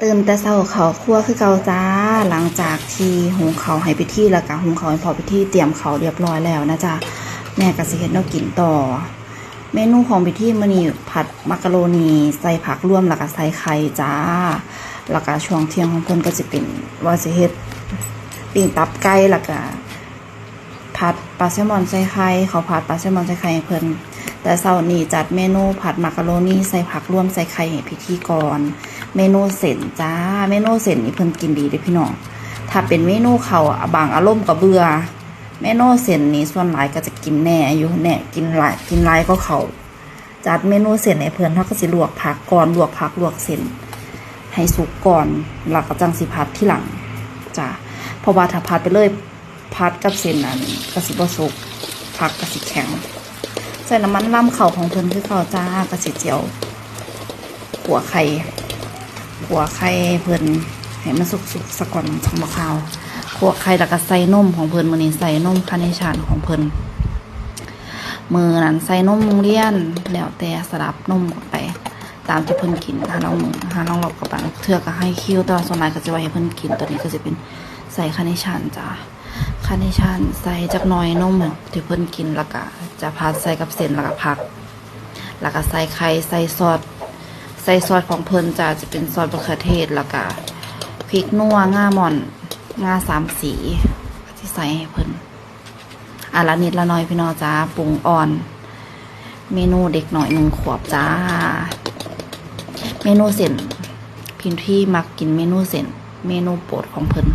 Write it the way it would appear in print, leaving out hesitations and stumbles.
ตื่นแต่เช้าเขาครัวคือเก่าจ้าหลังจากที่หุงเขาวให้พิธีแล้วก็หุงเขาวให้พอพิธีเตรียมเขาวเรียบร้อยแล้วนะจ๊ะแม่ก็สิเฮ็ดแนวกินต่อเมนูของพิธีมื้อนี้ผัดมักกะโรนีใส่ผักรวมแล้วก็ใส่ไข่จ้าแล้วก็ช่วงเที่ยงของเพิ่นก็สิเป็นว่าสิเฮ็ดปิ้งตับไก่แล้วก็ผัดปลาแซลมอนใส่ไข่ข้าวผัดปลาแซลมอนใส่ไข่ให้เพิ่นแต่เช้านี้จัดเมนูผัดมักกะโรนีใส่ผักรวมใส่ไข่ให้พิธีก่อนเมนูเส้นจ้าเมนูเส้นนี่เพิ่นกินดีเด้อพี่น้องถ้าเป็นเมนูข้าวบางอารมณ์ก็เบื่อเมนูเส้นนี้ส่วนหลายก็จะกินแหน่อยู่แหน่กินหลายก็เขาจัดเมนูเส้นให้เพิ่นเฮาก็สิลวกผักก่อนลวกผักลวกเส้นให้สุกก่อนแล้วก็จังสิผัดที่หลังจ้าเพราะว่าถ้าผัดไปเลยผัดกับเส้นนั้นก็สิบ่สุกผักก็สิแข็งใส่น้ำมันรำเข่าของเพิ่นคือเข่าจ้ากระสิเจียวหัวไข่เพิ่นให้มันสุกๆสักก่อนจังบ่ข้าวขัวไข่แล้วก็ใส่นมของเพิ่นมื้อนี้ใส่นมคาร์เนชั่นของเพิ่นมื้อนั้นใส่นมโรงเรียนแล้วแต่สลับนมไปตามที่เพิ่นกินหาน้องเรากับบางเทื่อก็ให้คิวแต่ว่าส่วนใหญ่ก็จะไว้ให้เพิ่นกินตัวนี้ก็จะเป็นใส่คาร์เนชั่นจ้าคาร์เนชั่นใส่จักหน่อยนมที่เพิ่นกินแล้วก็จะพัดใส่กับเส้นแล้วก็ผักแล้วก็ใส่ไข่ใส่ซอสของเพิ่นจะเป็นซอสมะเขือเทศแล้วก็พริกนัวง่าม่อนง่าสามสีที่ใส่ให้เพิ่นละนิดละน้อยพี่น้องจ้าปรุงอ่อนเมนูเด็กหน่อย1 ขวบจ้าเมนูเส้นพิมพ์ที่มักกินเมนูเส้นเมนูโปรดของเพิ่น